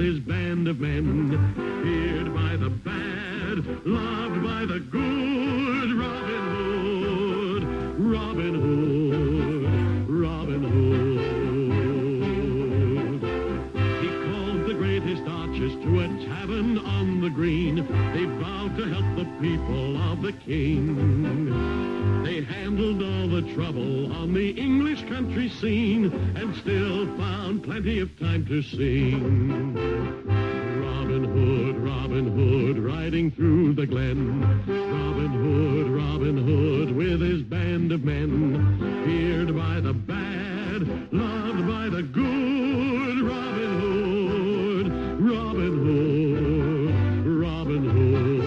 his band of men, feared by the bad, loved by the good. Robin Hood, Robin Hood, Robin Hood. He called the greatest archers to a tavern on the green. They vowed to help the people of the king. They handled all the trouble on the English country scene and still found plenty of time to sing. Robin Hood, riding through the glen. Robin Hood, with his band of men, feared by the bad, loved by the good. Robin Hood, Robin Hood, Robin Hood.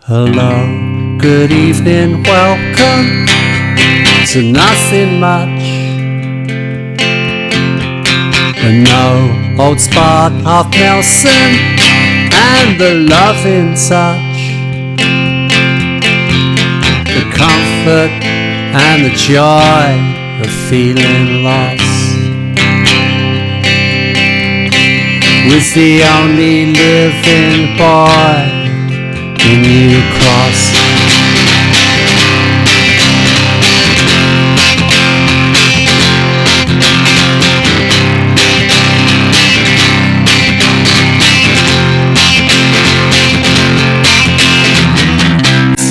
Hello, good evening, welcome to nothing much. No old spark of Nelson and the loving touch, the comfort and the joy of feeling lost, was the only living boy in New Cross.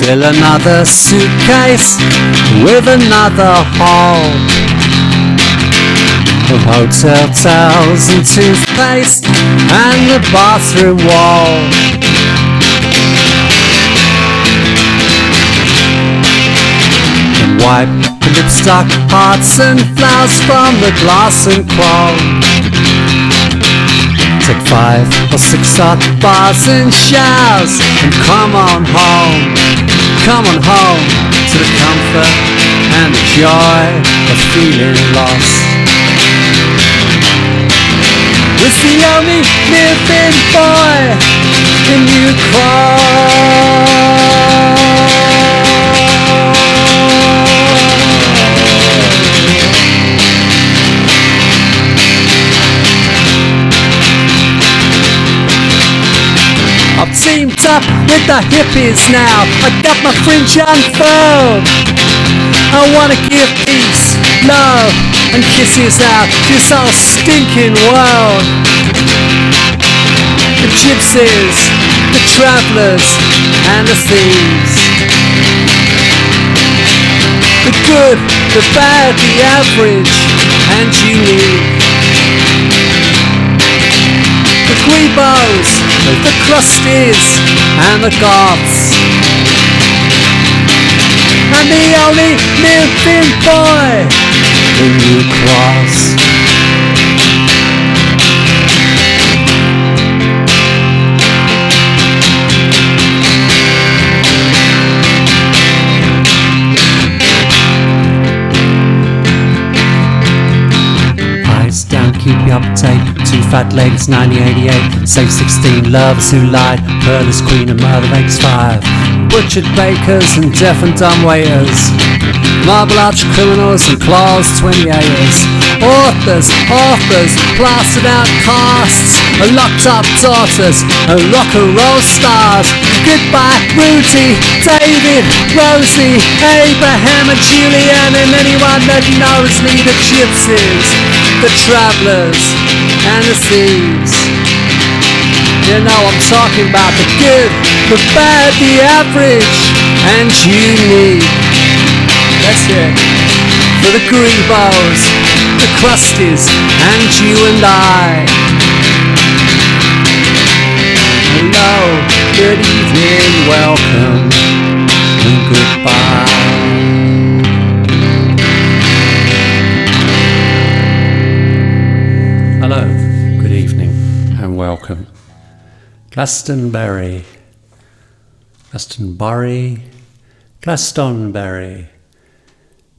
Fill another suitcase with another haul of hotel towels and toothpaste and the bathroom wall. And wipe the lipstick, hearts and flowers from the glass and chrome. Take 5 or 6 hot baths and showers and come on home to the comfort and the joy of feeling lost. Was the only living boy in New Cross. I've teamed up with the hippies now. I got my fringe unfurled. I wanna give peace, love and kisses out to this whole stinking world. The gypsies, the travellers and the thieves, the good, the bad, the average and unique, the Guibos, the crusties and the goths, and the only living boy in New Cross. Eyes down, keep you up to date. 2 fat ladies, 1988. Save 16 lovers who lied. Pearl is queen and mother makes 5. Butchered bakers and deaf and dumb waiters. Marble arch criminals and claws 28ers. Authors, plastered out casts, and locked up daughters and rock and roll stars. Goodbye Rudy, David, Rosie, Abraham and Julian, and anyone that knows me, the gypsies, the travellers and the thieves. You know I'm talking about the good, the bad, the average and unique. That's it. For the Grebos, the crusties and you and I. Hello, good evening, welcome and goodbye. Hello, good evening and welcome. Glastonbury,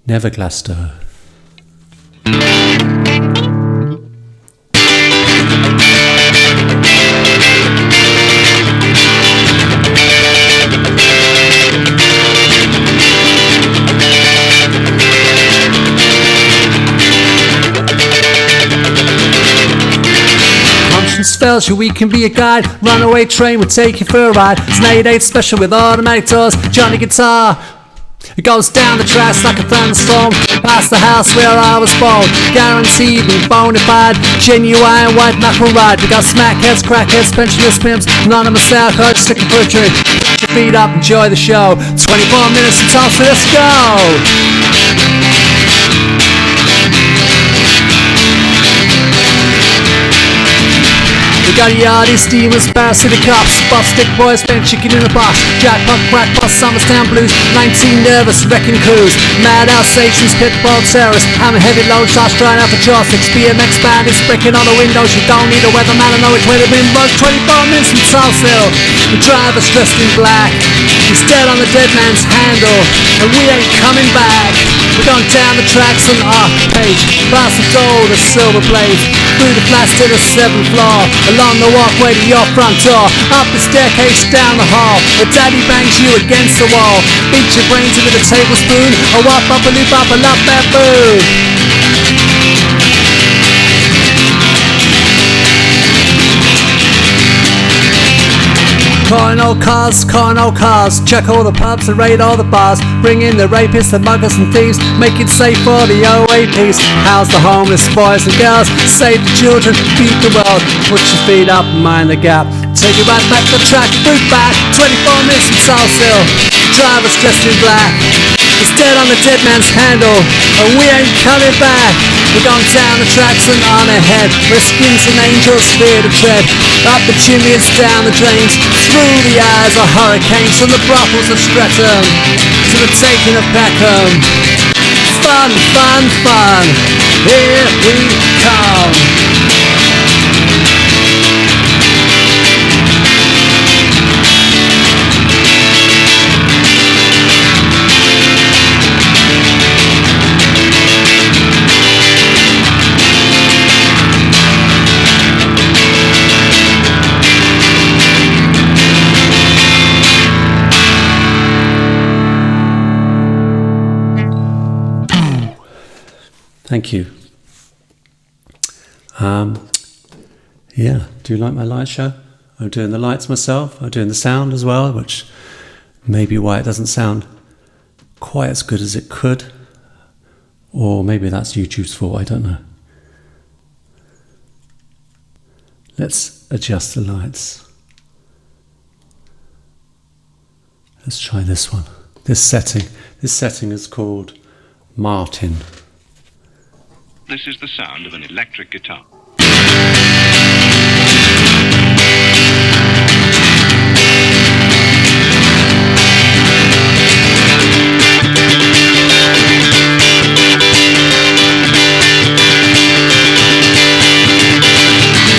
never Glasto. fails you, we can be a guide. Runaway Train will take you for a ride. It's an 8/8 special with automatic doors. Johnny Guitar, it goes down the tracks like a thunderstorm, past the house where I was born. Guaranteed and bona fide, genuine white knuckle ride. We got smackheads, crackheads, pensioners, pimps, anonymous alcoholics, sticking for a drink. Put your feet up, enjoy the show. 24 minutes in Tulsa, let's go! We got yardies, steamers, parasitic cops, busted boys, spent chicken in a box, jackpot, crackpot, Summerstown blues, 19 nervous, wrecking crews, mad Alsatians, pitbull terrorists, hammer heavy load shots, trying out for joysticks, BMX bandits, breaking on the windows, you don't need a weatherman to know which way the wind blows. 24 minutes from Tulsa, the driver's dressed in black, he's dead on the dead man's handle, and we ain't coming back. We're going down the tracks on our page, past the door, the silver blades, through the flats to the 7th floor, along the walkway to your front door, up the staircase, down the hall, where daddy bangs you against the wall, beat your brains with a tablespoon, or wop up a loop up a love bamboo. Calling all cars, check all the pubs and raid all the bars, bring in the rapists, the muggers and thieves, make it safe for the OAPs, house the homeless boys and girls, save the children, feed the world, put your feet up and mind the gap, take you right back to the track, boot back, 24 minutes from Southhill, driver's dressed in black, he's dead on the dead man's handle, and we ain't coming back. We're going down the tracks and on ahead, where skins and angels fear to tread, up the chimneys, down the drains, through the eyes of hurricanes, from the brothels of Streatham to the taking of Peckham. Fun, fun, fun, here we come. Thank you. Yeah, do you like my light show? I'm doing the lights myself. I'm doing the sound as well, which may be why it doesn't sound quite as good as it could. Or maybe that's YouTube's fault, I don't know. Let's adjust the lights. Let's try this one. This setting is called Martin. This is the sound of an electric guitar.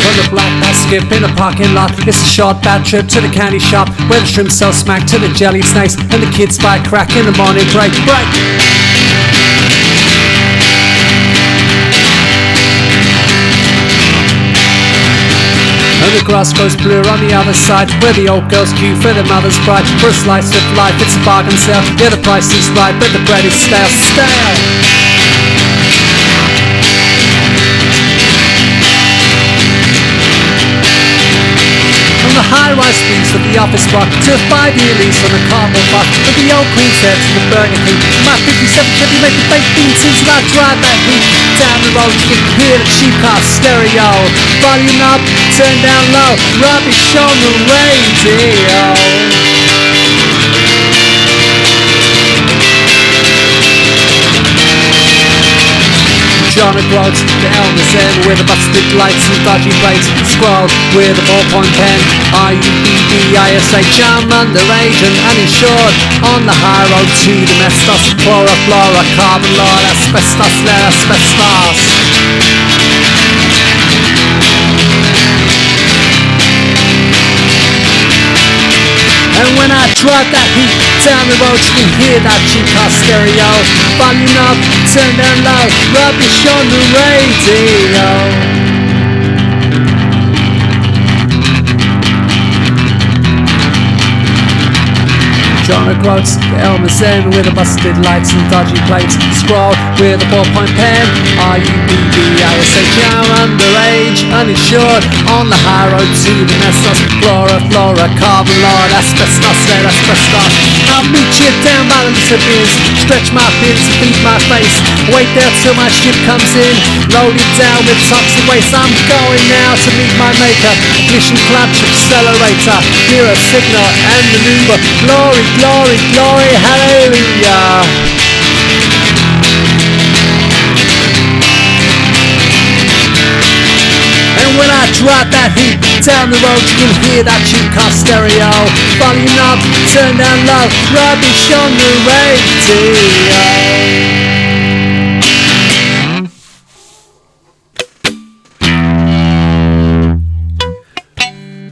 From the black bat skip in the parking lot, it's a short bad trip to the candy shop, where the shrimp sell smack to the jelly snakes, and the kids buy crack in the morning break. And the grass grows bluer on the other side, where the old girls queue for their mother's bride, for a slice of life. It's a bargain sale, yeah, the price is right, but the bread is stale, stale. From the high-rise views of the office block to a 5-year lease on a cardboard box, with the old Queen's Head to the Burger King, my 57 Chevy making baked beans since I drive that heat. Down the road you can hear the cheap car stereo, volume up, turn down low, rubbish on the radio. John O'Groats, the Elmer's End, with the busted lights and dodgy plates, scroll with a ballpoint pen, RUBBISH, I'm underage and uninsured, on the high road to domestos, chloroflora, carbon law, asbestos, lead, asbestos. And when I drive that heat down the road, you can hear that cheap car stereo, volume up, turn down low, rubbish on the radio. John O'Groats, the Elmer's End, with the busted lights and dodgy plates, scroll with a ballpoint pen, RUBBISH, I'm underage much uninsured on the high road to the Nessos. Flora, carbon lard, asbestos, lead, asbestos. I'll meet you down by the Mississippi, stretch my fins, feed my face, wait there till my ship comes in, loaded down with toxic waste. I'm going now to meet my maker, ignition clutch, accelerator, hear a signal and maneuver. Glory, glory, glory, hallelujah. And when I drop that heat down the road, you can hear that cheap car stereo. Volume up, turn down low, rubbish on the radio.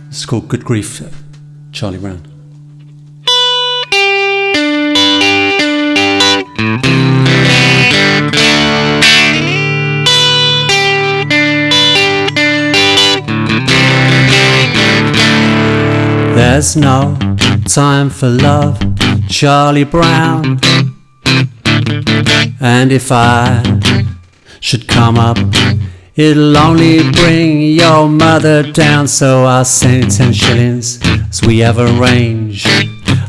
It's called Good Grief, Charlie Brown. There's no time for love, Charlie Brown. And if I should come up, it'll only bring your mother down. So I'll send 10 shillings as we have arranged.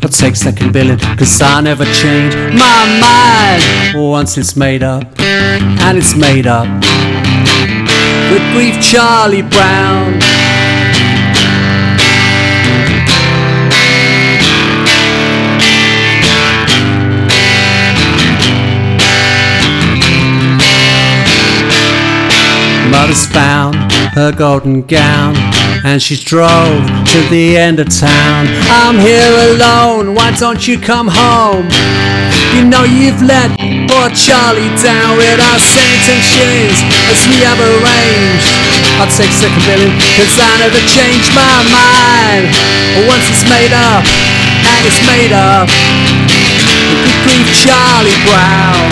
I'll take second billing, cause I never change my mind once it's made up, and it's made up. Good grief, Charlie Brown. Mother's found her golden gown, and she's drove to the end of town. I'm here alone, why don't you come home? You know you've let poor Charlie down. With our 10 shillings as we have arranged. I'll take second billing, cause I never change my mind once it's made up, and it's made up. Good grief, Charlie Brown.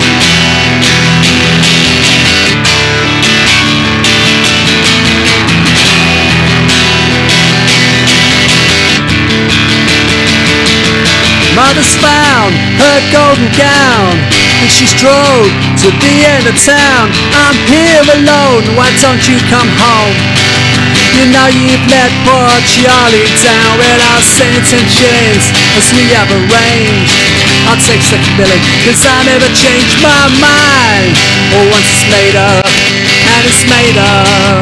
Mother's found her golden gown, and she's drove to the end of town. I'm here alone, why don't you come home? You know you've let poor Charlie down. Well, I'll send 10 shillings as we have arranged. I'll take second billing, cause I never change my mind once it's made up, and it's made up.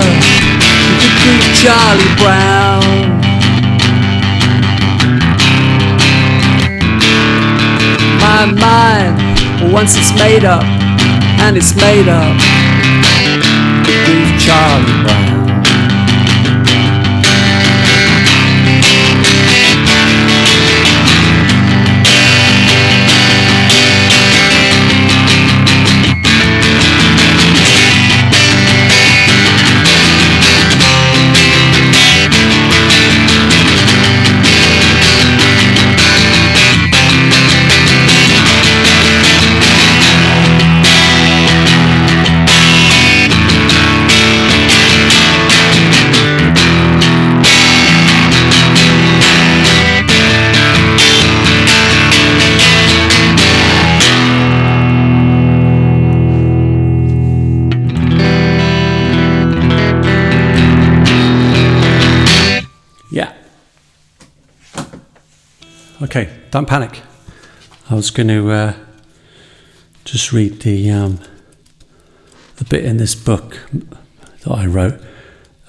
Good grief, Charlie Brown. My mind, once it's made up, and it's made up. Good grief, Charlie Brown. Okay, don't panic. I was going to just read the bit in this book that I wrote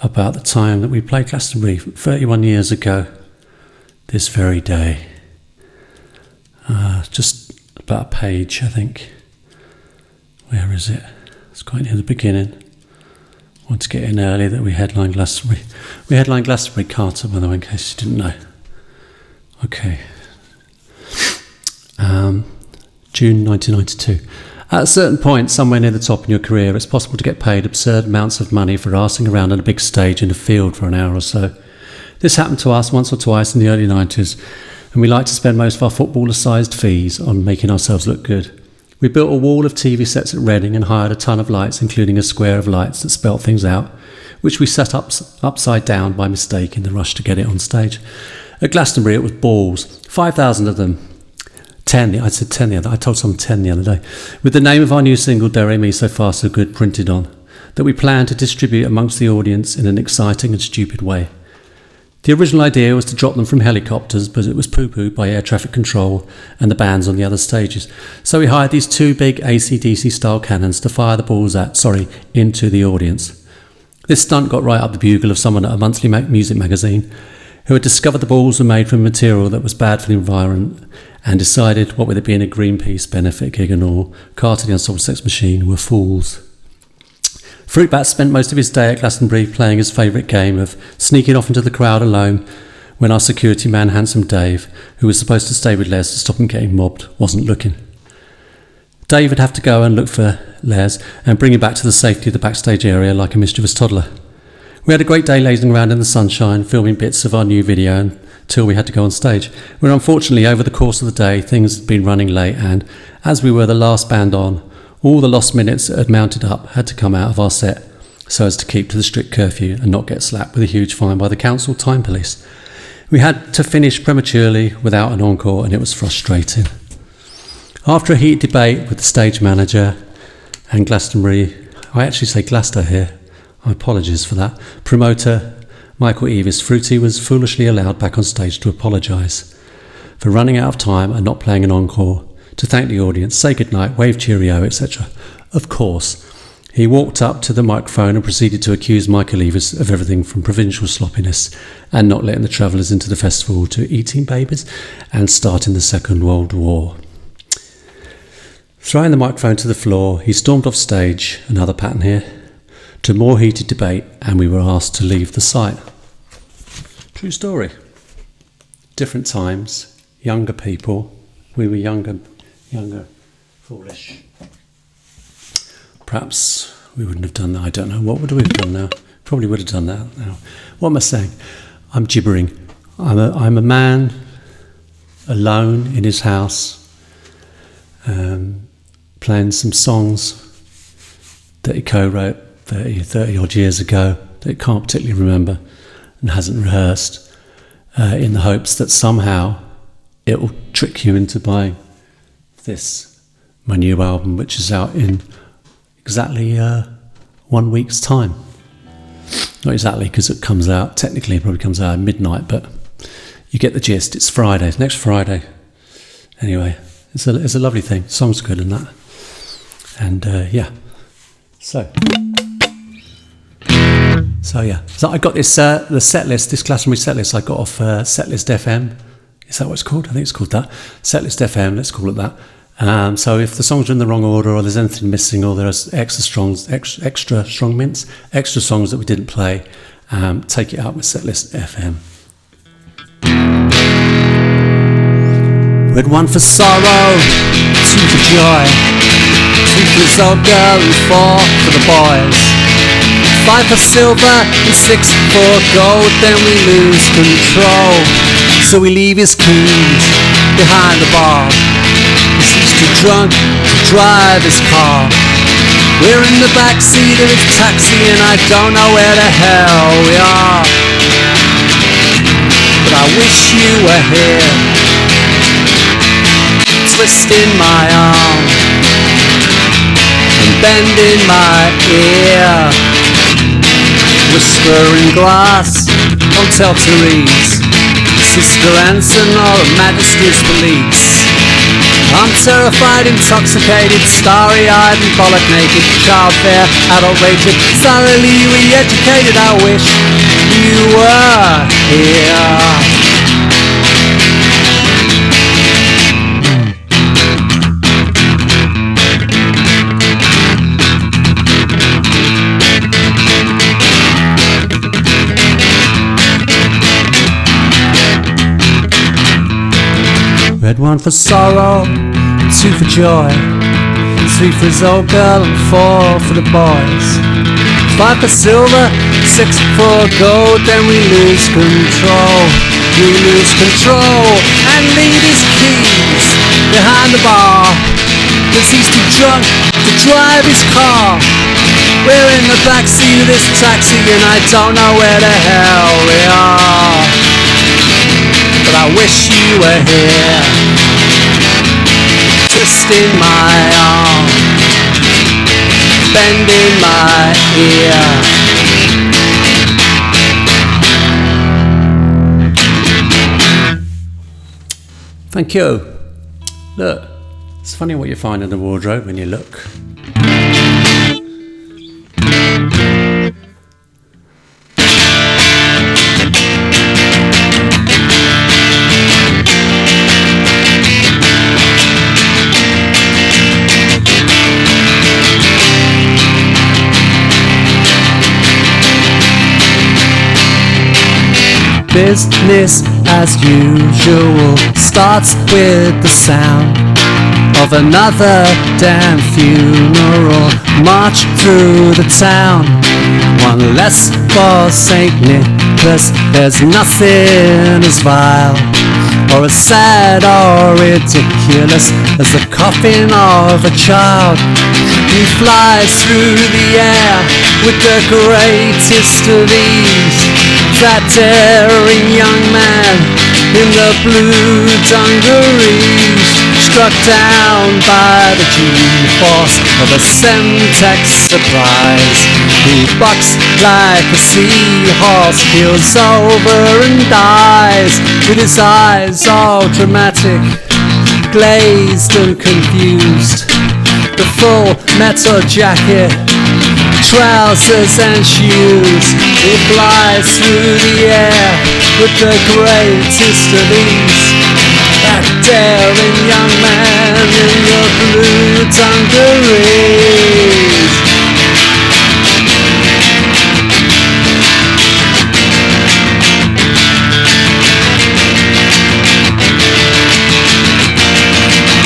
about the time that we played Glastonbury 31 years ago, this very day. Just about a page, I think. Where is it? It's quite near the beginning. I want to get in early that we headlined Glastonbury. We headlined Glastonbury, Carter, by the way, in case you didn't know. Okay. June 1992. At a certain point, somewhere near the top in your career, it's possible to get paid absurd amounts of money for arsing around on a big stage in a field for an hour or so. This happened to us once or twice in the early 90s, and we liked to spend most of our footballer-sized fees on making ourselves look good. We built a wall of TV sets at Reading and hired a ton of lights, including a square of lights that spelt things out, which we set up upside down by mistake in the rush to get it on stage. At Glastonbury, it was balls, 5,000 of them. 10, I said 10 the other, I told someone 10 the other day, with the name of our new single, Do Re Mi, So Far So Good, printed on. that we planned to distribute amongst the audience in an exciting and stupid way. The original idea was to drop them from helicopters, but it was poo-pooed by air traffic control and the bands on the other stages. So we hired these two big AC/DC style cannons to fire the balls into the audience. This stunt got right up the bugle of someone at a monthly music magazine who had discovered the balls were made from material that was bad for the environment and decided, what with it being a Greenpeace benefit gig and all, Carter the Unsold Sex Machine were fools. Fruitbat spent most of his day at Glastonbury playing his favourite game of sneaking off into the crowd alone when our security man, Handsome Dave, who was supposed to stay with Les to stop him getting mobbed, wasn't looking. Dave would have to go and look for Les and bring him back to the safety of the backstage area like a mischievous toddler. We had a great day lazing around in the sunshine, filming bits of our new video until we had to go on stage, where unfortunately over the course of the day things had been running late and, as we were the last band on, all the lost minutes that had mounted up had to come out of our set so as to keep to the strict curfew and not get slapped with a huge fine by the council time police. We had to finish prematurely without an encore and it was frustrating. After a heated debate with the stage manager and Glastonbury, I actually say Glaster here, my apologies for that, promoter Michael Eavis, Fruity was foolishly allowed back on stage to apologise for running out of time and not playing an encore, to thank the audience, say goodnight, wave cheerio, etc. Of course, he walked up to the microphone and proceeded to accuse Michael Eavis of everything from provincial sloppiness and not letting the travellers into the festival to eating babies and starting the Second World War. Throwing the microphone to the floor, he stormed off stage, another pattern here, to more heated debate, and we were asked to leave the site. True story. Different times, younger people. We were younger, foolish. Perhaps we wouldn't have done that. I don't know. What would we have done now? Probably would have done that now. What am I saying? I'm gibbering. I'm a man alone in his house, playing some songs that he co-wrote 30 odd years ago that he can't particularly remember and hasn't rehearsed, in the hopes that somehow it will trick you into buying this, my new album, which is out in exactly 1 week's time. Not exactly, because it comes out, technically it probably comes out at midnight, but you get the gist. It's Friday, next Friday. Anyway, it's a lovely thing. The song's good and that. And yeah. So I got this, the set list, this Glastonbury set list I got off Setlist FM. Is that what it's called? I think it's called that. Setlist FM, let's call it that. So if the songs are in the wrong order or there's anything missing or there's extra songs that we didn't play, take it out with Setlist FM. With one for sorrow, two for joy, two for this old girl and four for the boys. 5 for silver and 6 for gold, then we lose control. So we leave his keys behind the bar. He's too drunk to drive his car. We're in the backseat of his taxi and I don't know where the hell we are. But I wish you were here, twisting my arm and bending my ear. Whispering glass, don't tell Therese, Sister Anson or Her Majesty's police. I'm terrified, intoxicated, starry-eyed and bollock-naked, child-fair, adult-rated, thoroughly re-educated. I wish you were here. Red 1 for sorrow, 2 for joy, 3 for his old girl and 4 for the boys. 5 for silver, 6 for gold, then we lose control. We lose control and leave his keys behind the bar, 'cause he's too drunk to drive his car. We're in the backseat of this taxi and I don't know where the hell we are. But I wish you were here, twisting my arm bending my ear. Thank you. Look, it's funny what you find in the wardrobe when you look. Business as usual starts with the sound of another damn funeral. March through the town, one less for St. Nicholas. There's nothing as vile or as sad or ridiculous as the coffin of a child. He flies through the air with the greatest of ease. That daring young man in the blue dungarees, struck down by the G-force of a Semtex surprise. He bucks like a seahorse, keels over and dies, with his eyes all dramatic, glazed and confused. The full metal jacket, trousers and shoes. He flies through the air with the greatest of ease. That daring young man in the blue dungarees.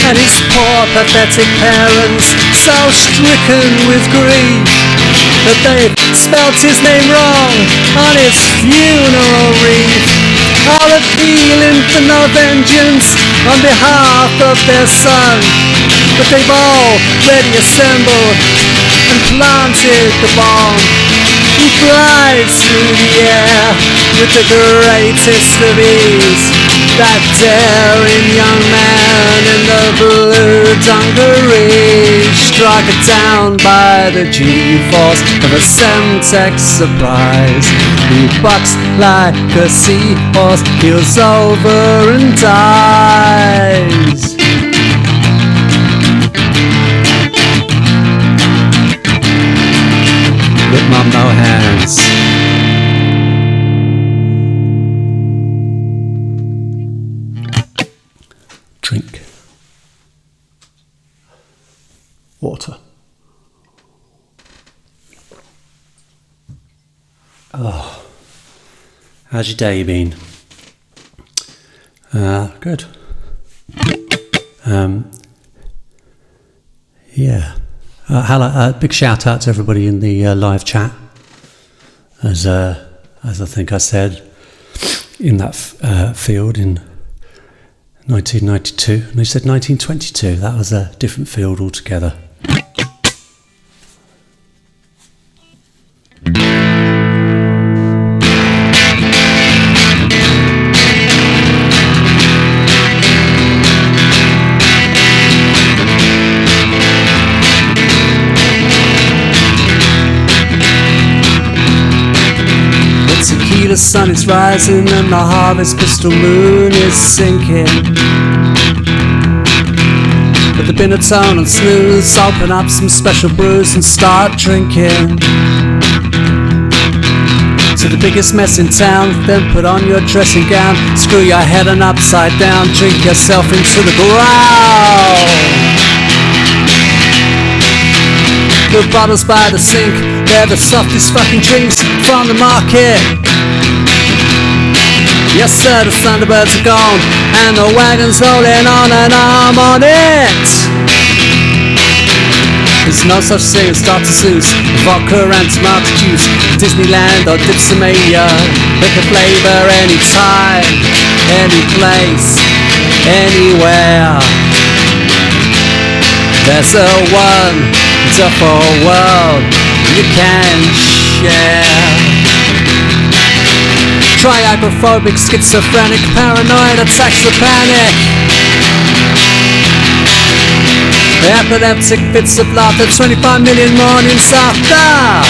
And his poor pathetic parents, so stricken with grief that they spelt his name wrong on his funeral wreath, are appealing for no vengeance on behalf of their son. But they've already assembled and planted the bomb. He flies through the air with the greatest of ease. That daring young man in the blue dungarees, struck down by the G-force of a Semtex surprise. He bucks like a seahorse, keels over and dies. With mum no hands. Drink. Water. Oh, how's your day been? Good. Yeah. Big shout out to everybody in the live chat. As I think I said, in that field in 1992. And they said 1922. That was a different field altogether. The sun is rising and the harvest crystal moon is sinking. With the Binatone and snooze, open up some special brews and start drinking. To the biggest mess in town, then put on your dressing gown, screw your head on upside down, drink yourself into the ground. The bottles by the sink, they're the softest fucking drinks from the market. Yes sir, the Thunderbirds are gone, and the wagon's rolling on and I'm on it. There's no such thing as Dr. Seuss, vodka and tomato juice, Disneyland or Dipsomania. Pick a flavour anytime, any place, anywhere. There's a wonderful world you can share. Try agoraphobic, schizophrenic, paranoid attacks of panic. Epileptic fits of laughter, 25 million mornings after.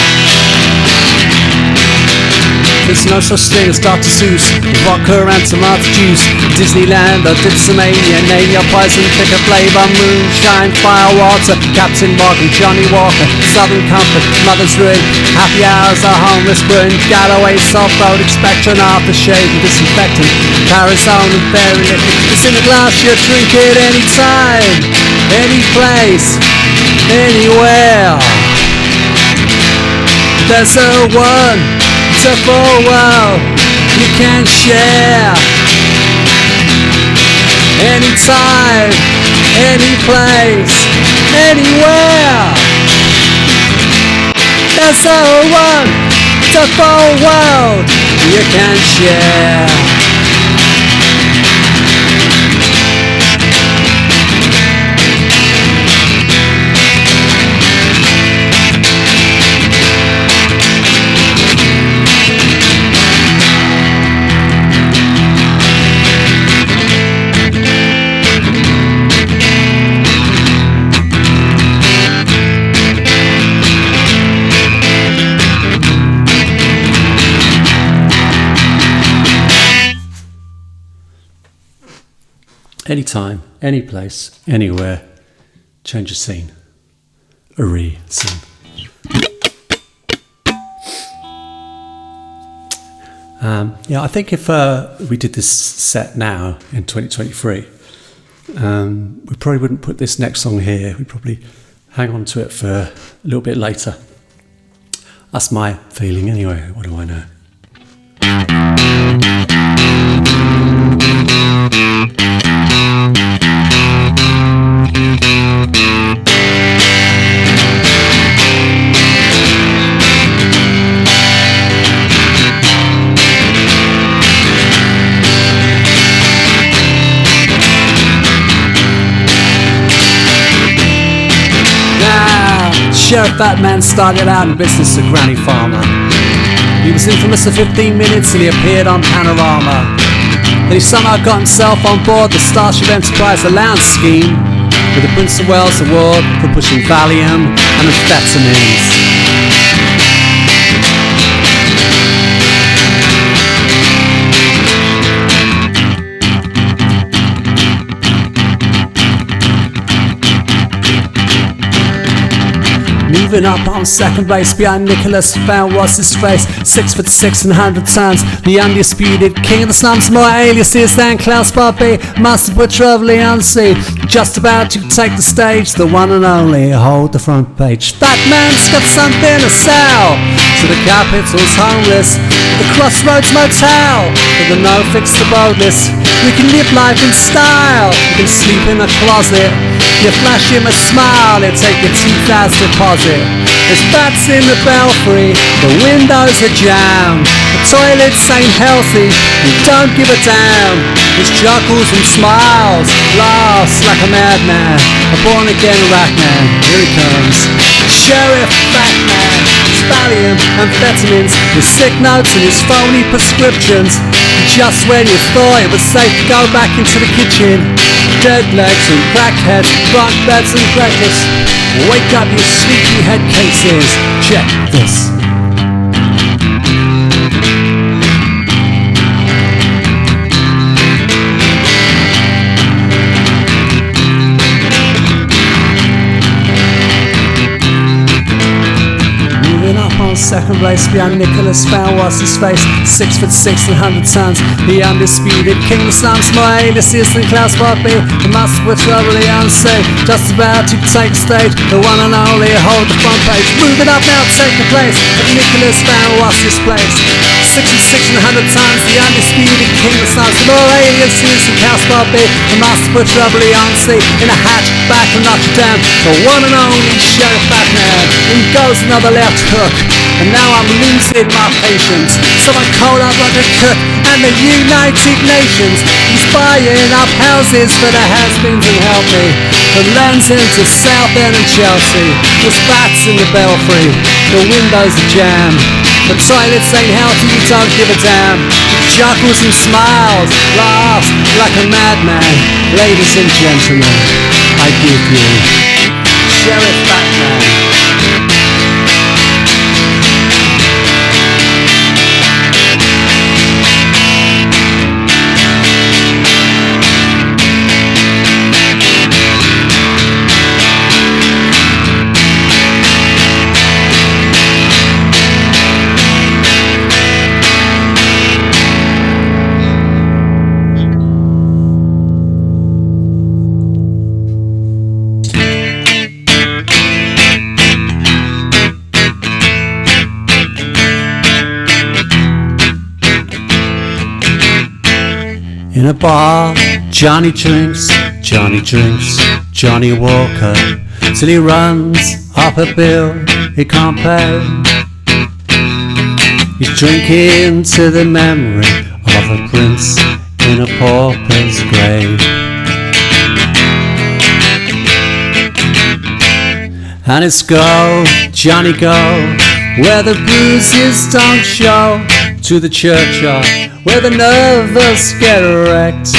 There's no such thing as Dr. Seuss, vodka and tomato juice. Disneyland or Dipsomania, name your poison, pick a flavour. Moonshine, fire, water, Captain Morgan, Johnny Walker, Southern Comfort, Mother's Ruin, happy hours, a homeless ruin, Galloway, soft road, expectorant, aftershave and disinfectant, Parazone and fairy liquid. It's in a glass, you drink it anytime, any place, anywhere. There's a wonderful world you can share. Anytime, any place, anywhere. There's a wonderful world you can share. Anytime, any place, anywhere, change a scene, a re-scene. I think if we did this set now in 2023, we probably wouldn't put this next song here. We'd probably hang on to it for a little bit later. That's my feeling anyway. What do I know? Sheriff Batman started out in business as a granny farmer. He was infamous for 15 minutes and he appeared on Panorama. Then he somehow got himself on board the Starship Enterprise allowance scheme with the Prince of Wales Award for pushing Valium and amphetamines. Moving up on second base behind Nicholas found what's his face, 6'6" and 100 tons, the undisputed king of the slums, more aliases than Klaus Barbie, master butcher of Leonce, just about to take the stage, the one and only, hold the front page. Fat man's got something to sell, so the capital's homeless, the Crossroads Motel, with the no fix the boatless. You can live life in style, you can sleep in a closet, you flash him a smile, he'll take your teeth as deposit. There's bats in the belfry, the windows are jammed, the toilets ain't healthy, you don't give a damn. There's chuckles and smiles, laughs like a madman, a born again rat man, here he comes. Sheriff Batman, his Valium, amphetamines, his sick notes and his phony prescriptions. Just when you thought it was safe to go back into the kitchen, dead legs and crackheads, bunk beds and breakfast. Wake up you sleepy head cases, check this. Second place behind Nicholas found what's his face, 6'6" and 100 tons, the undisputed king of the slums, more aliases than Klaus Barbie, the master butcher of Leonce, just about to take stage, the one and only, hold the front page. Moving up now, take the place of Nicholas found what's his place, 6'6" and 100 tons, the undisputed king of the slums, more aliases than Klaus Barbie, the master butcher of Leonce, in a hatchback from Notre Dame, the one and only Sheriff Batman. In goes another left hook, and now I'm losing my patience, so I called up like a cook and the United Nations. He's buying up houses for the has-beens and help me, from London to Southend and Chelsea. There's bats in the belfry, the windows are jammed, the toilets ain't healthy, you don't give a damn. Chuckles and smiles, laughs like a madman, ladies and gentlemen. I give you Sheriff Batman. In a bar, Johnny drinks, Johnny Walker, till he runs up a bill he can't pay. He's drinking to the memory of a prince in a pauper's grave. And it's go, Johnny go, where the bruises don't show, to the churchyard where the nervous get wrecked,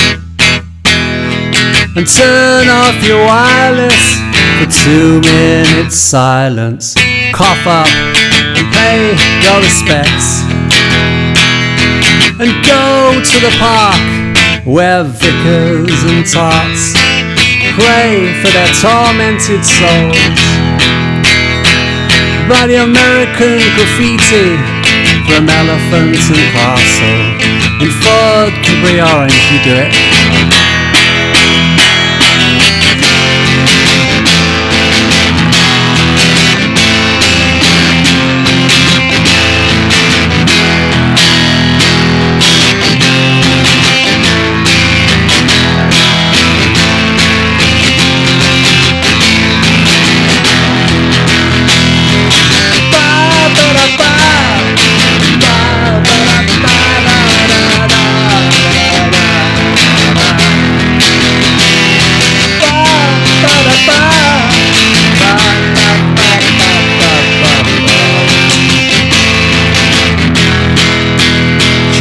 and turn off your wireless for 2 minutes silence, cough up and pay your respects, and go to the park where vicars and tarts pray for their tormented souls, by the American graffiti from Elephant and Castle. In Ford Capri Orange you do it.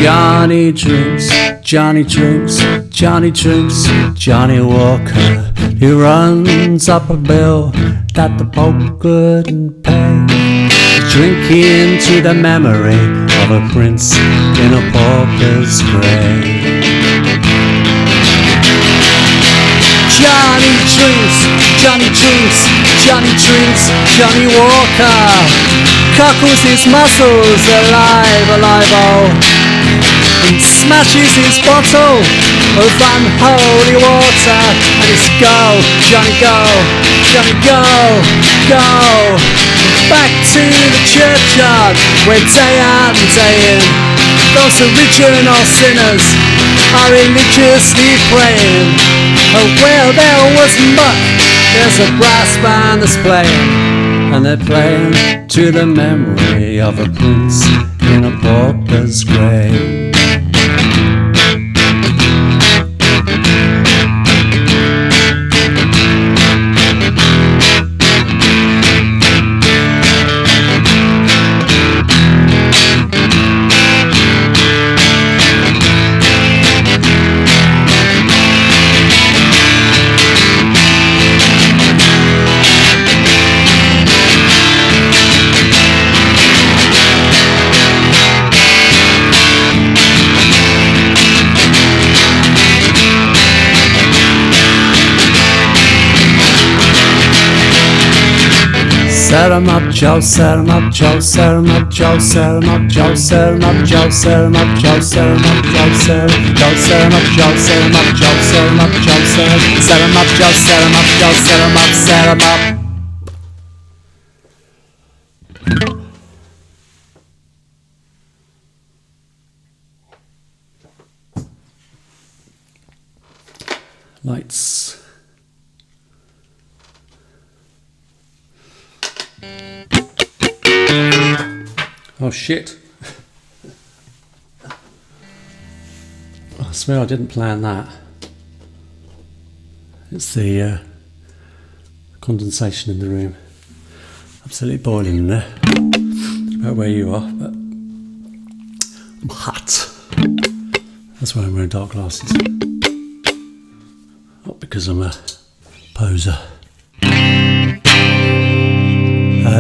Johnny drinks, Johnny drinks, Johnny drinks, Johnny Walker. He runs up a bill that the Pope couldn't pay. He's drinking to the memory of a prince in a pauper's grave. Johnny drinks, Johnny drinks, Johnny drinks, Johnny Walker. Cockles his muscles alive, alive, oh, and smashes his bottle of unholy water. And it's go, Johnny go, Johnny go, go back to the churchyard where day out and day in those original sinners are religiously praying. Oh, where there was muck, there's a brass band that's playing, and they're playing to the memory of a prince in a pauper's grave. Set 'em up, Joe, set 'em up, Joe, set 'em up, Joe, set 'em up, Joe, set 'em up, Joe, set 'em up, Joe, set 'em up, Joe, set 'em up, Joe, set 'em up, Joe, set 'em up, Joe, set 'em up, Joe, set 'em up, Joe, set 'em up, set 'em up. Lights. Oh shit. I swear I didn't plan that. It's the condensation in the room. Absolutely boiling in there. I don't know where you are, but I'm hot. That's why I'm wearing dark glasses. Not because I'm a Poser. I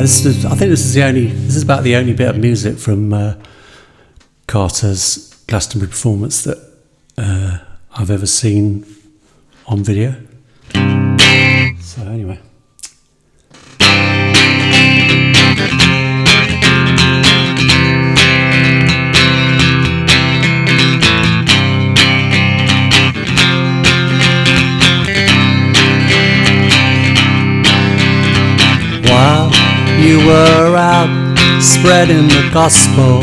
think this is about the only bit of music from Carter's Glastonbury performance that I've ever seen on video. So anyway. While you were out spreading the gospel,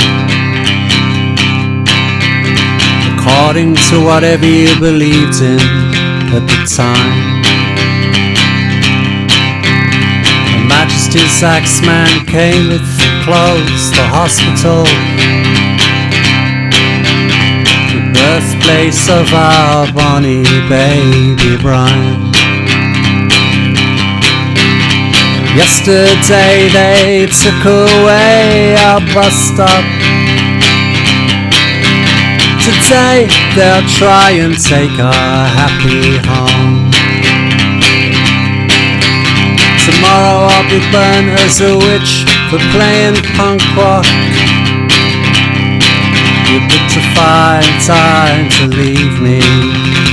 according to whatever you believed in at the time, Her Majesty's Axeman came with clothes, the hospital, the birthplace of our bonny baby Brian. Yesterday they took away our bus stop. Today they'll try and take our happy home. Tomorrow I'll be burned as a witch for playing punk rock. You picked a fine time to leave me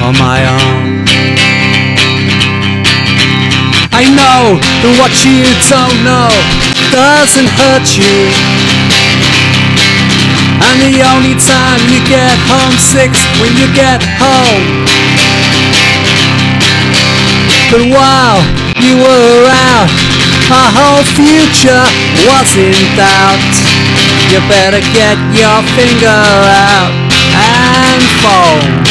on my own. I know that what you don't know doesn't hurt you, and the only time you get homesick's when you get home. But while you were out, our whole future was in doubt. You better get your finger out and phone.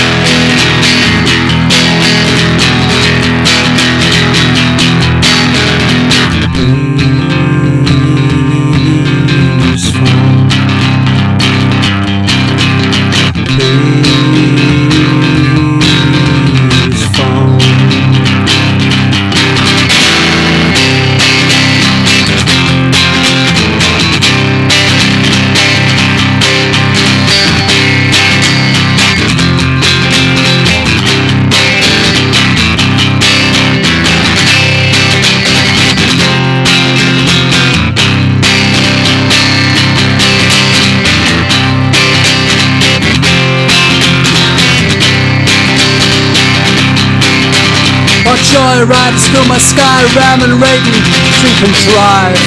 Joyride, still my sky ramming, rating, drink and drive.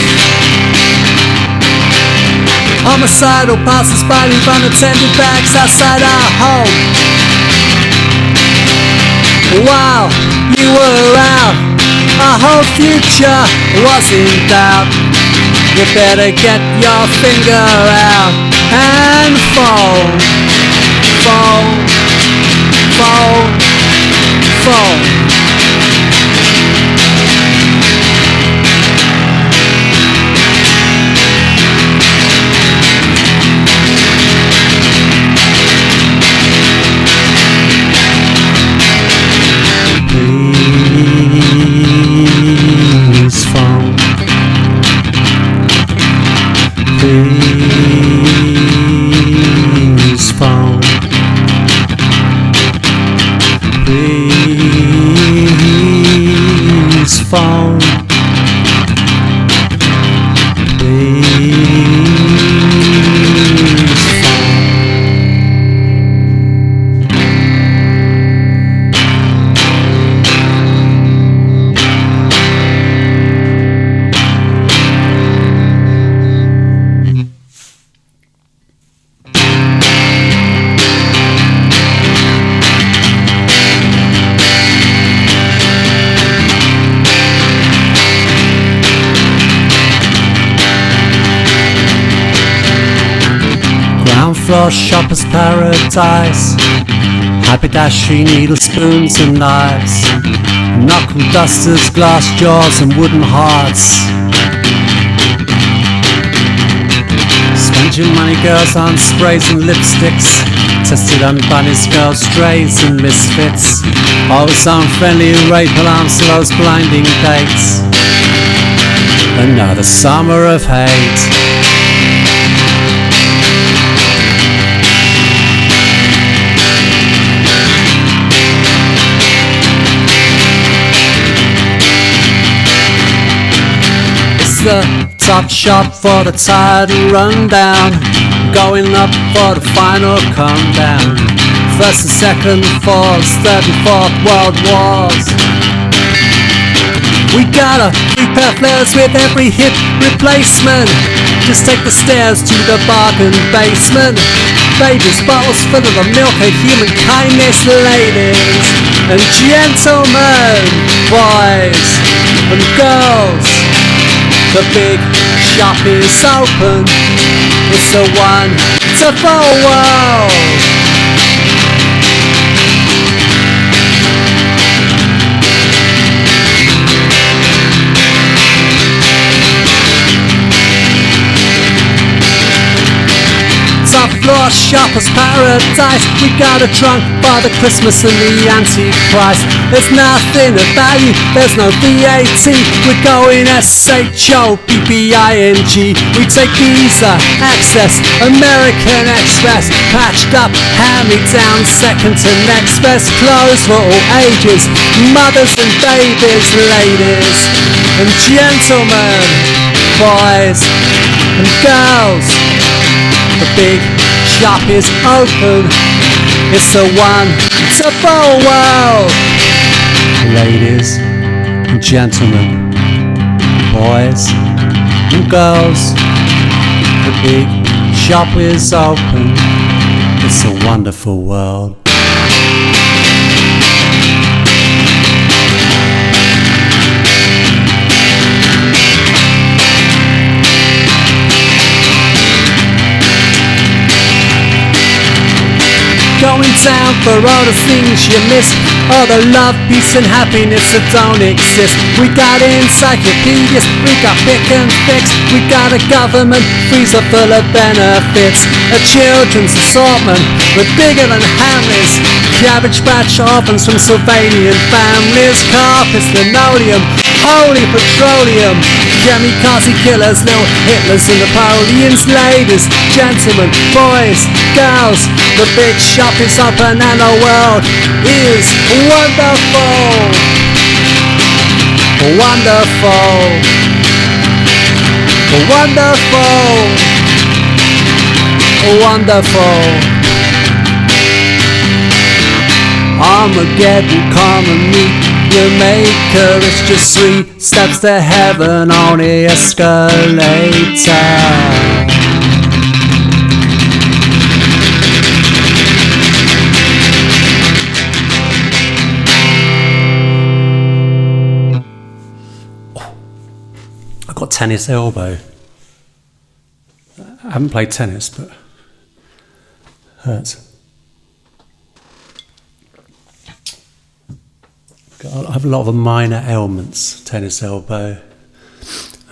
Homicidal passers by leave unattended bags outside our home. While you were out, our whole future was in doubt. You better get your finger out and phone, phone, phone, phone. Please phone. Please phone. Please phone. Floor shopper's paradise, haberdashery, needle spoons and knives, knuckle dusters, glass jaws and wooden hearts. Spend your money, girls, on sprays and lipsticks, tested on bunnies, girls, strays and misfits. Always on friendly rape alarms to those blinding dates. Another summer of hate. the top shot for the title rundown. Going up for the final come down. First and second falls, third and fourth world wars. We gotta prepare flares with every hip replacement. Just take the stairs to the bargain basement. Babies, bottles full of the milk of human kindness, ladies and gentlemen, boys and girls. The big shop is open. It's a wonderful world. Top floor shoppers paradise. We got a trunk for the Christmas and the Antichrist. There's nothing of value, there's no VAT. We're going SHOPPING. We take Visa, Access, American Express. Patched up, hand-me-down, second to next best. Clothes for all ages, mothers and babies, ladies and gentlemen, boys and girls. The big shop is open. It's a wonderful world. Ladies and gentlemen, boys and girls. The big shop is open. It's a wonderful world. Going down for all the things you miss, all the love, peace and happiness that don't exist. We got encyclopedias, we got pick and fix. We got a government freezer full of benefits. A children's assortment with bigger than Hamleys. Cabbage patch orphans from Sylvanian families. Carpets, linoleum, holy petroleum. Kamikaze killers, little Hitlers and Napoleons. Ladies, gentlemen, boys, girls. The big shop is open and the world is wonderful. Wonderful. Wonderful. Wonderful. Armageddon, come and meet your maker. It's just 3 steps to heaven on the escalator. Got tennis elbow. I haven't played tennis, but hurts. I have a lot of minor ailments. Tennis elbow.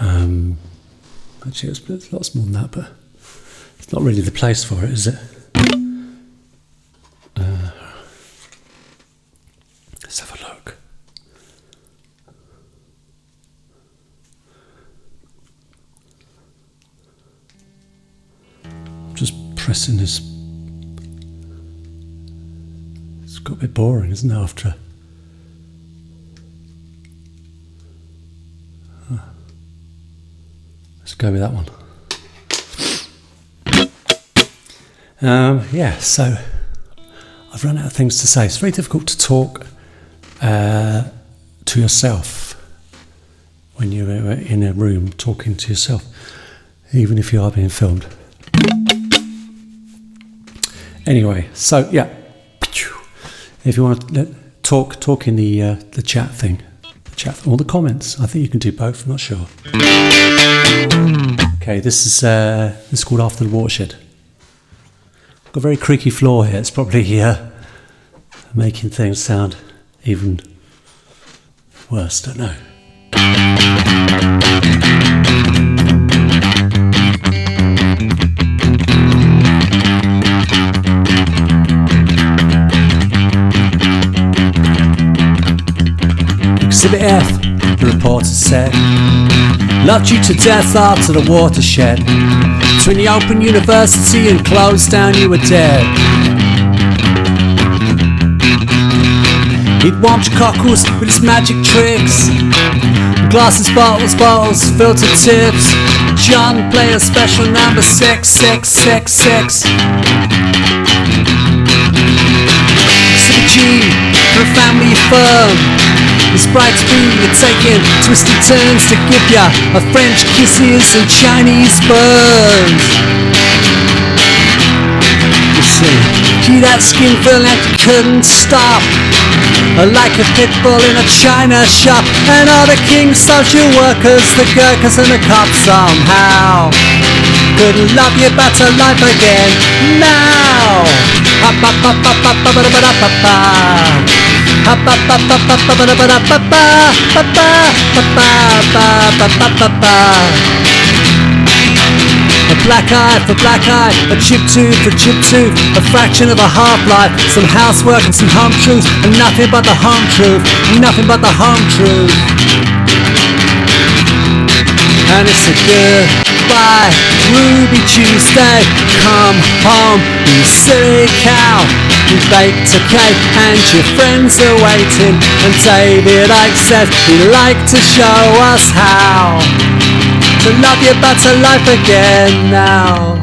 Actually, it's lots more than that, but it's not really the place for it, is it? Let's have a look. Just pressing this. It's got a bit boring, isn't it, after? Let's go with that one. Yeah, so I've run out of things to say. It's very difficult to talk to yourself when you're in a room talking to yourself, even if you are being filmed. Anyway, so yeah, if you want to talk in the chat thing, or the comments, I think you can do both. I'm not sure. Okay, this is called After the Watershed. Got a very creaky floor here. It's probably making things sound even worse. Don't know. Exhibit F, the reporter said. Loved you to death after the watershed. Between the open university and closed down, you were dead. He'd watch cockles with his magic tricks. Glasses, bottles, filter tips. John play a special number 66666. CG for a family firm. It's bright green, you're taking twisted turns to give ya a French kisses and Chinese burns. You see, gee, that skin felt like you couldn't stop. Like a pit bull in a china shop. And all the King social workers, the Gurkhas and the cops somehow couldn't love you better life again now. A black eye for black eye, a chip tooth for chip tooth, a fraction of a half-life, some housework and some home truth, and nothing but the home truth, nothing but the home truth. And it's a goodbye, Ruby Tuesday, come home, you silly cow. You baked a cake and your friends are waiting, and David Icke says he'd like to show us how to love you better life again now.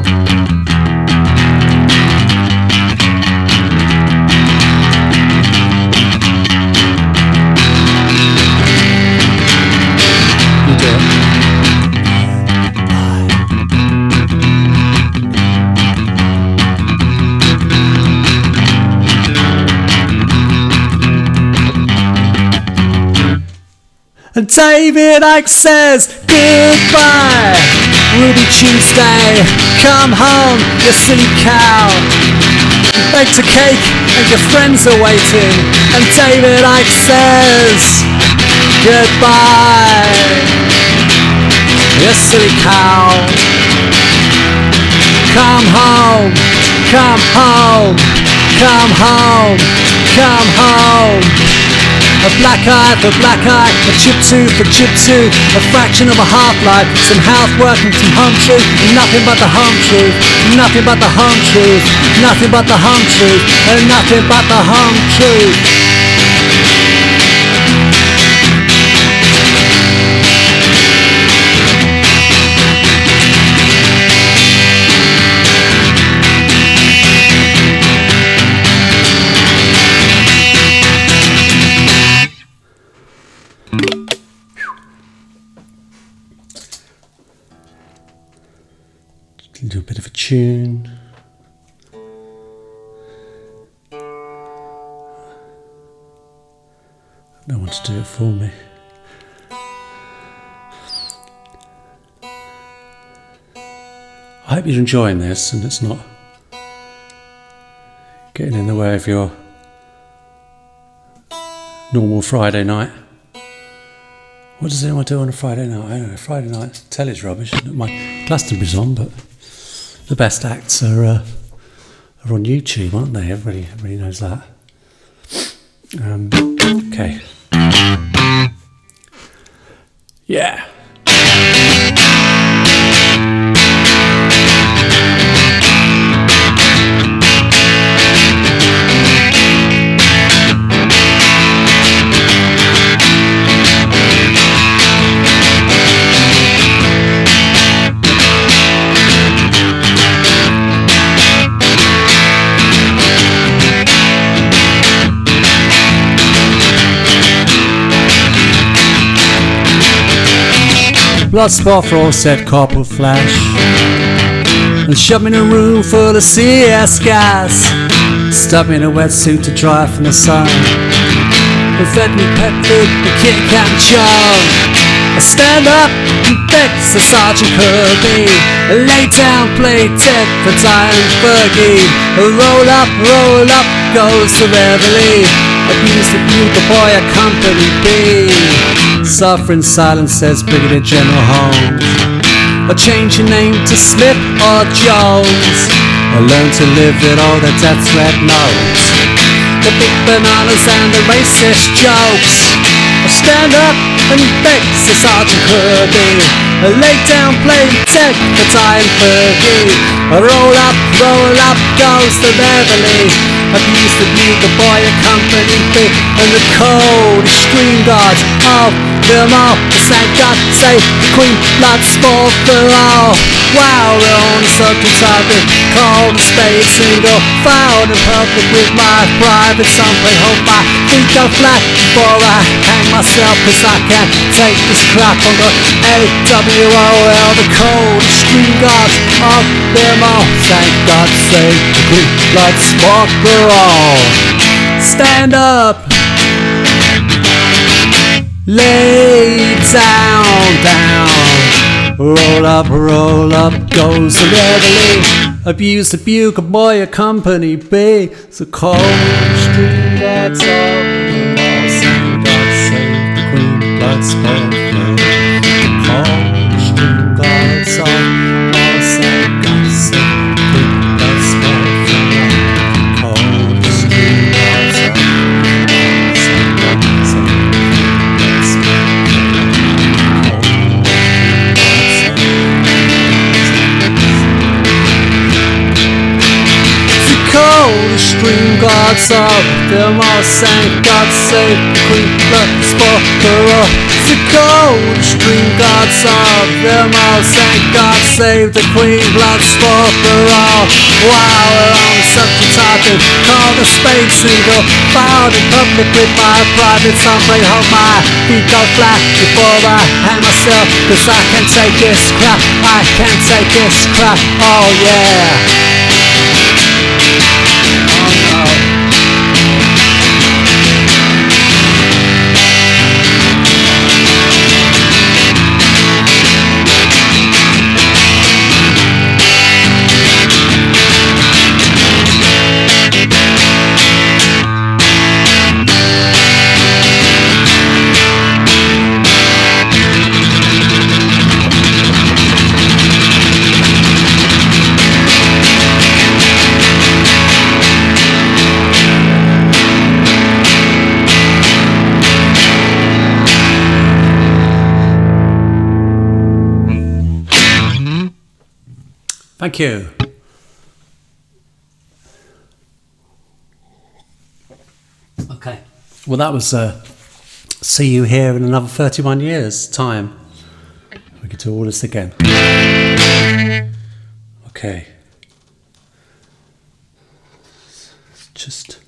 You do it. And David Icke says goodbye, Ruby Tuesday, come home, you silly cow. You baked a cake and your friends are waiting, and David Icke says goodbye, you silly cow. Come home, come home, come home, come home. A black eye for black eye, a chip tooth for chip tooth, a fraction of a half-life, some housework and some home truth, and nothing but the home truth, nothing but the home truth, nothing but the home truth, and nothing but the home truth. Do a bit of a tune. No one to do it for me. I hope you're enjoying this and it's not getting in the way of your normal Friday night. What does anyone do on a Friday night? I don't know, Friday night, telly's rubbish. My Glastonbury's on, but the best acts are on YouTube, aren't they? Everybody knows that. Okay. Yeah. Blood spot for all said corporal flash, and shoved me in a room full of CS gas. Stuck me in a wetsuit to dry from the sun, and fed me pet food and Kit Kat and John. I stand up and beg so Sergeant Kirby, lay down, play dead for dying Fergie. Roll up goes the reveille, abuse the boy a company B. Suffer in silence, says Brigadier General Holmes. Or change your name to Smith or Jones, or learn to live with all the death threat notes, the big bananas and the racist jokes. Stand up and beg, so Sergeant Kirby. Lay down, play tech, the time Fergie. Roll up, goes the Beverly. Abuse the bugle boy, accompany big, and the cold screen guards of them all. Thank God, say the Queen, blood sport for all. Wow, we're on a certain topic called the space single. Found in public with my private song. Play home my feet go flat before I hang myself, cause I can't take this crap on the AWOL. The cold screen guards of them all. Thank God, save the Queen, blood sport for all. Stand up, lay down. Roll up, goes the Beverly. Abuse the bugle boy, accompany B. The cold string guards of them all. Thank God, save the Queen, blood sport for all. The cold string guards of them all. Thank God, save the Queen, blood sport for all. The cold string guards of them all. Thank God, save the Queen, blood sport for all. Cold string guards of them all. Thank God, save the Queen, blood sport for all. The cold string guards of them all. Thank God, save the Queen, blood sport for all. Wow, we're on the subject topic called the space single. Found in public with my private song. Play home my feet go flat before I hang myself, cause I can't take this crap. I can't take this crap. Oh yeah. Thank you. Okay. Well, that was see you here in another 31 years' time. We can do all this again. Okay. Just...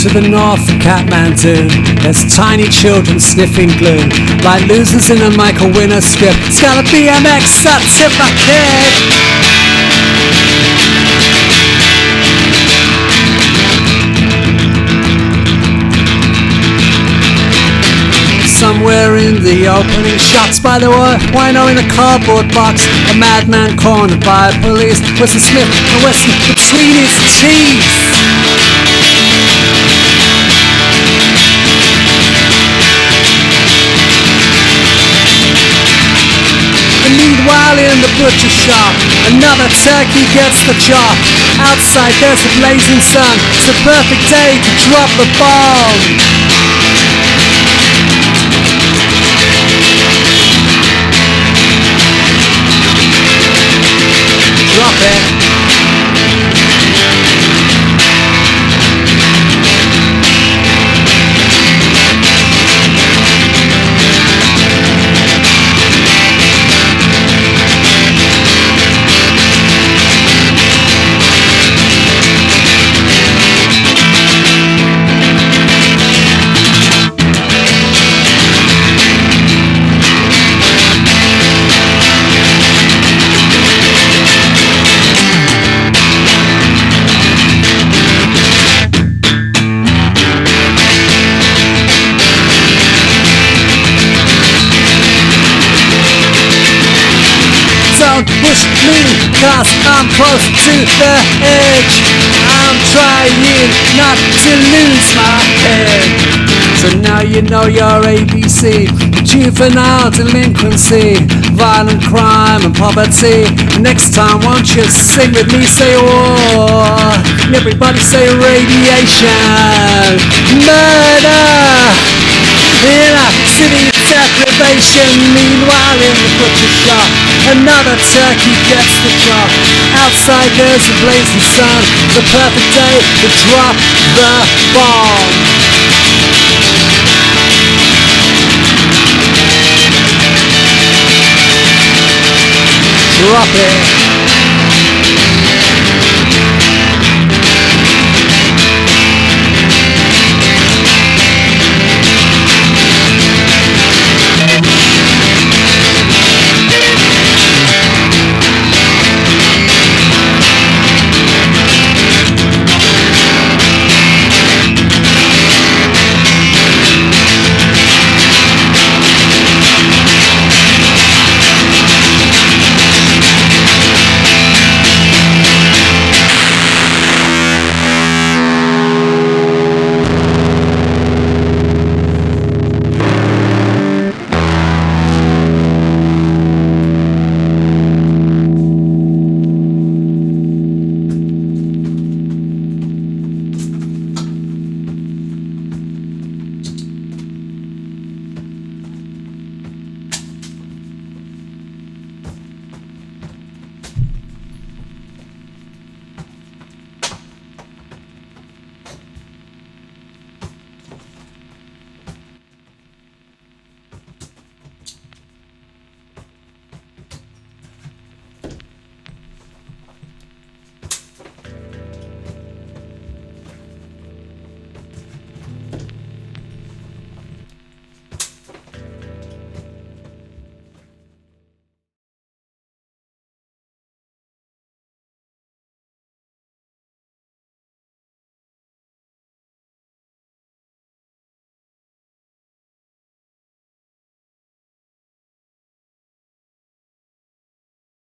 To the north of Kathmandu, there's tiny children sniffing glue, like losers in a Michael Winner script. It's got a BMX, that's it, my kid. Somewhere in the opening shots by the wino in a cardboard box, a madman cornered by police. Where's the Smith and Wesson between his teeth? Meanwhile in the butcher shop, another turkey gets the chop. Outside there's a blazing sun, it's a perfect day to drop the bomb. it. Don't push me, cause I'm close to the edge. I'm trying not to lose my head. So now you know your ABC: juvenile delinquency, violent crime and poverty. Next time won't you sing with me, say war, everybody say radiation, murder in a city of deprivation. Meanwhile in the butcher shop, another turkey gets the drop. Outside there's a blazing sun, the perfect day to drop the bomb. Drop it.